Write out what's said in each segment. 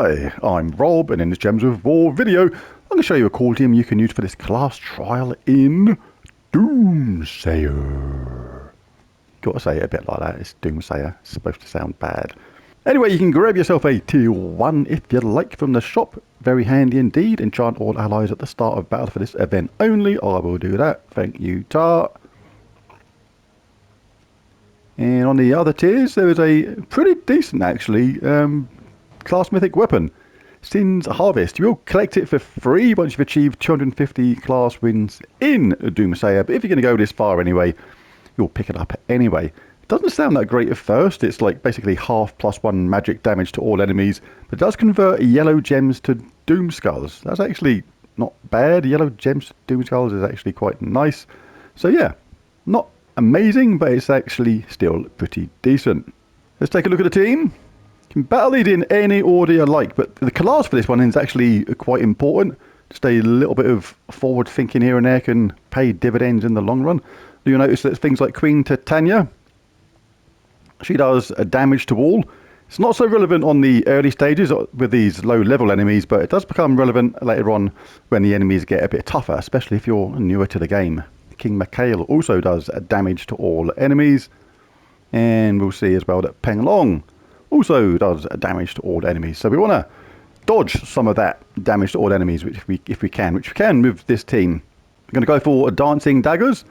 Hi, I'm Rob, and in this Gems of War video, I'm going to show you a core team you can use for this class trial in Doomsayer. Gotta say it a bit like that, it's Doomsayer, it's supposed to sound bad. Anyway, you can grab yourself a tier 1 if you like from the shop, very handy indeed. Enchant all allies at the start of battle for this event only, I will do that, thank you Tar. And on the other tiers, there is a pretty decent actually class mythic weapon, Sin's Harvest. You'll collect it for free once you've achieved 250 class wins in Doomsayer, but if you're going to go this far anyway, you'll pick it up anyway. It doesn't sound that great at first, it's like basically half +1 magic damage to all enemies, but it does convert yellow gems to Doom Skulls. That's actually not bad, yellow gems to Doom Skulls is actually quite nice. So yeah, not amazing, but it's actually still pretty decent. Let's take a look at the team. You can battle it in any order you like, but the class for this one is actually quite important. Just a little bit of forward thinking here and there can pay dividends in the long run. You'll notice that things like Queen Titania, she does damage to all. It's not so relevant on the early stages with these low level enemies, but it does become relevant later on when the enemies get a bit tougher, especially if you're newer to the game. King Mikhail also does damage to all enemies, and we'll see as well that Peng Long also does damage to all enemies. So we want to dodge some of that damage to all enemies, which if we can with this team. We're going to go for Dancing Daggers,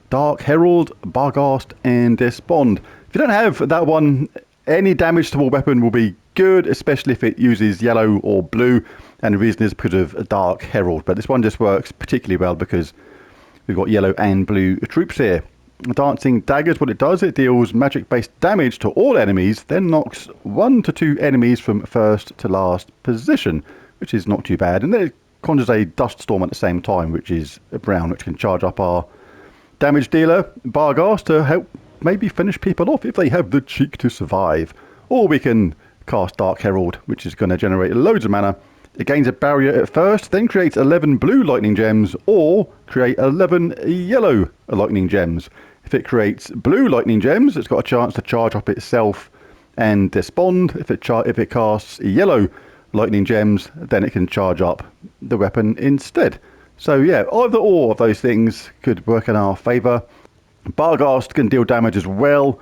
Dark Herald, Barghast, and Despond. If you don't have that one, any damage to all weapon will be good, especially if it uses yellow or blue, and the reason is because of Dark Herald. But this one just works particularly well because we've got yellow and blue troops here. Dancing Daggers, what it does, it deals magic-based damage to all enemies, then knocks 1 to 2 enemies from first to last position, which is not too bad. And then it conjures a Dust Storm at the same time, which is brown, which can charge up our damage dealer, Barghast, to help maybe finish people off if they have the cheek to survive. Or we can cast Dark Herald, which is going to generate loads of mana. It gains a barrier at first, then creates 11 blue lightning gems, or create 11 yellow lightning gems. If it creates blue lightning gems, it's got a chance to charge up itself and despond. If it casts yellow lightning gems, then it can charge up the weapon instead. So yeah, either or of those things could work in our favour. Barghast can deal damage as well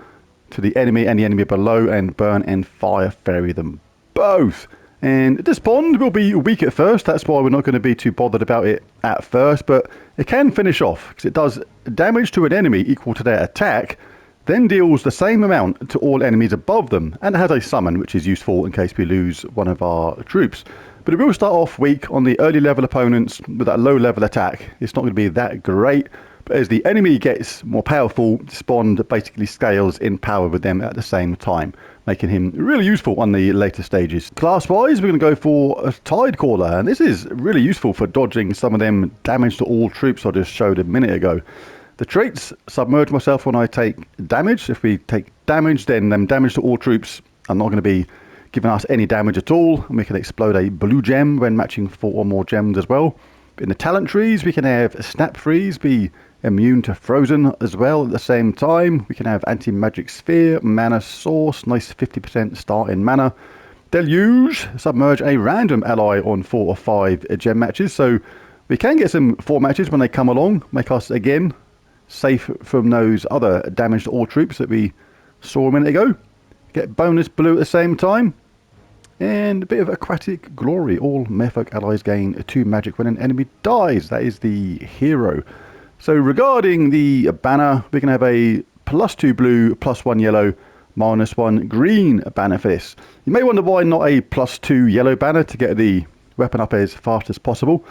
to the enemy and the enemy below, and burn and fire fairy them both. And Despond will be weak at first, that's why we're not going to be too bothered about it at first, but it can finish off, because it does damage to an enemy equal to their attack, then deals the same amount to all enemies above them, and it has a summon, which is useful in case we lose one of our troops. But it will start off weak on the early level opponents with that low level attack. It's not going to be that great, but as the enemy gets more powerful, Despond basically scales in power with them at the same time, making him really useful on the later stages. Class-wise, we're going to go for a Tide Caller, and this is really useful for dodging some of them damage to all troops I just showed a minute ago. The traits submerge myself when I take damage. If we take damage, then damage to all troops are not going to be giving us any damage at all, and we can explode a blue gem when matching 4 or more gems as well. In the talent trees, we can have Snap Freeze be immune to Frozen as well at the same time. We can have Anti-Magic Sphere, Mana Source, nice 50% start in mana. Deluge, submerge a random ally on 4 or 5 gem matches, so we can get some 4 matches when they come along, make us again safe from those other damage to all troops that we saw a minute ago. Get bonus blue at the same time. And a bit of Aquatic Glory. All Merfolk allies gain 2 magic when an enemy dies. That is the hero. So regarding the banner, we can have a +2 blue, +1 yellow, -1 green banner for this. You may wonder why not a +2 yellow banner to get the weapon up as fast as possible.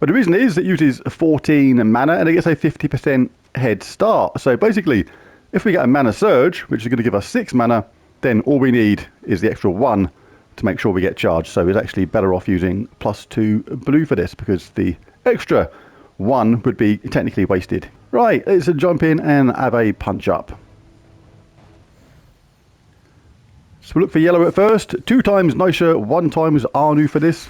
But the reason is it uses 14 mana and it gets a 50% head start. So basically, if we get a mana surge, which is going to give us 6 mana, then all we need is the extra 1 to make sure we get charged. So it's actually better off using +2 blue for this, because the extra 1 would be technically wasted. Right, let's jump in and have a punch up. So we'll look for yellow at first. 2 times Nisha, 1 times Anu for this.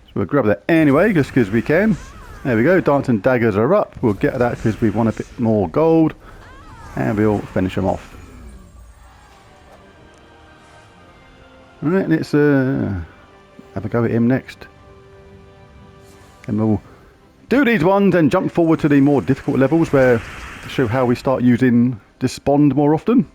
So we'll grab that anyway, just because we can. There we go, Dancing Daggers are up. We'll get that because we want a bit more gold. And we'll finish them off. Alright, let's have a go at him next. And we'll do these ones and jump forward to the more difficult levels where to show how we start using Despond more often.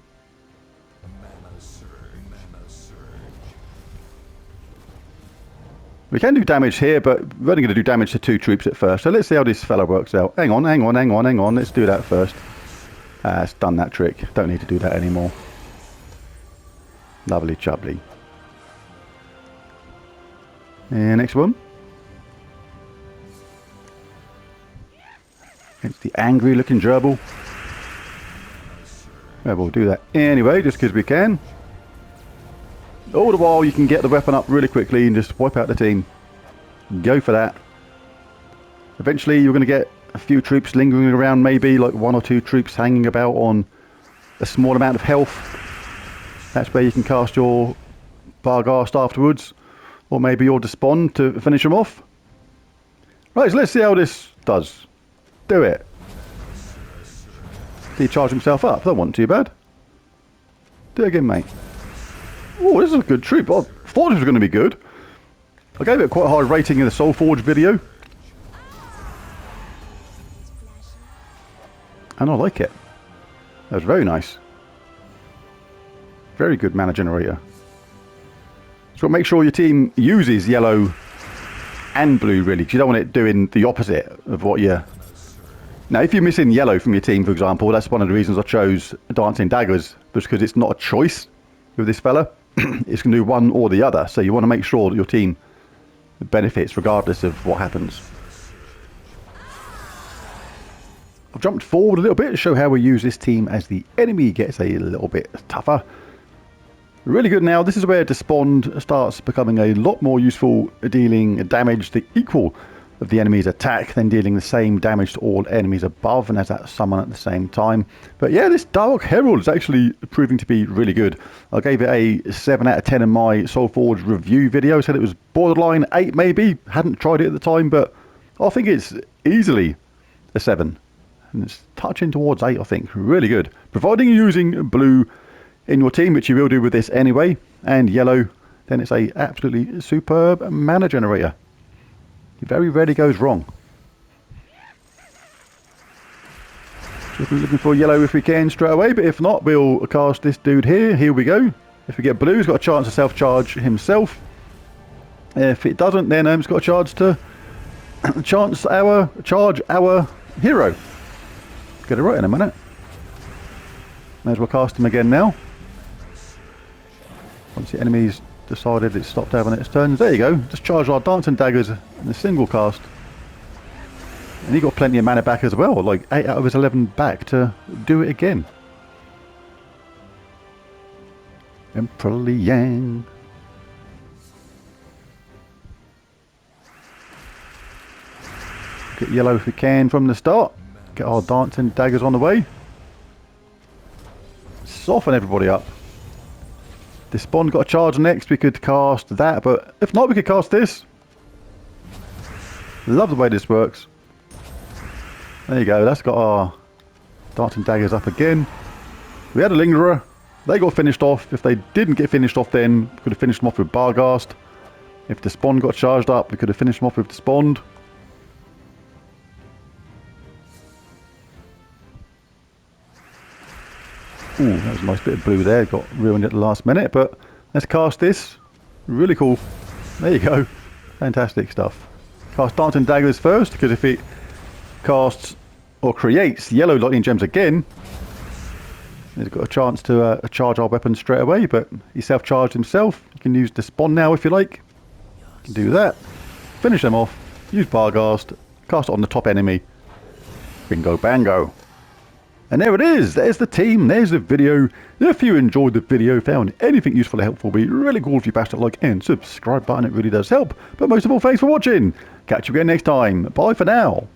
We can do damage here, but we're only going to do damage to 2 troops at first. So let's see how this fella works out. Hang on. Let's do that first. It's done that trick. Don't need to do that anymore. Lovely chubbly. And next one. It's the angry looking gerbil. Yeah, we'll do that anyway, just because we can. All the while you can get the weapon up really quickly and just wipe out the team. Go for that. Eventually you're going to get a few troops lingering around, maybe like 1 or 2 troops hanging about on a small amount of health. That's where you can cast your Barghast afterwards, or maybe your Despond to finish them off. Right, so let's see how this does. Do it. Did he charge himself up? That wasn't too bad. Do it again, mate. Oh, this is a good troop. I thought this was going to be good. I gave it quite a high rating in the Soulforge video. And I like it. That was very nice. Very good mana generator. So make sure your team uses yellow and blue, really, because you don't want it doing the opposite of what you're... Now, if you're missing yellow from your team, for example, that's one of the reasons I chose Dancing Daggers, because it's not a choice with this fella. It's going to do one or the other, so you want to make sure that your team benefits regardless of what happens. I've jumped forward a little bit to show how we use this team as the enemy gets a little bit tougher. Really good now. This is where Despond starts becoming a lot more useful, dealing damage the equal of the enemy's attack, then dealing the same damage to all enemies above, and as that summon at the same time. But yeah, this Dark Herald is actually proving to be really good. I gave it a 7 out of 10 in my Soulforge review video. Said it was borderline 8 maybe. Hadn't tried it at the time, but I think it's easily a 7. And it's touching towards 8, I think. Really good. Providing you're using blue in your team, which you will do with this anyway, and yellow, then it's a absolutely superb mana generator. It very rarely goes wrong. So we're looking for yellow if we can straight away, but if not, we'll cast this dude here. Here we go. If we get blue, he's got a chance to self-charge himself. If it doesn't, then he's got a chance to charge our hero. Get it right in a minute. May as well cast him again now. Once the enemy's decided it stopped having its turns. There you go. Just charge our Dancing Daggers in a single cast. And he got plenty of mana back as well. Like 8 out of his 11 back to do it again. Emperor Liang. Get yellow if we can from the start. Get our Dancing Daggers on the way. Soften everybody up. Despond got a charge next. We could cast that, but if not, we could cast this. Love the way this works. There you go. That's got our Dancing Daggers up again. We had a Lingerer. They got finished off. If they didn't get finished off, then we could have finished them off with Barghast. If Despond got charged up, we could have finished them off with Despond. Ooh, that was a nice bit of blue there. Got ruined at the last minute, but let's cast this. Really cool. There you go. Fantastic stuff. Cast Dancing Daggers first, because if it casts or creates yellow lightning gems again, he's got a chance to charge our weapon straight away, but he self-charged himself. You can use Despond now if you like. You can do that. Finish them off. Use Barghast. Cast it on the top enemy. Bingo bango. And there it is. There's the team. There's the video. If you enjoyed the video, found anything useful or helpful, it'd be really cool if you bashed that like and subscribe button. It really does help. But most of all, thanks for watching. Catch you again next time. Bye for now.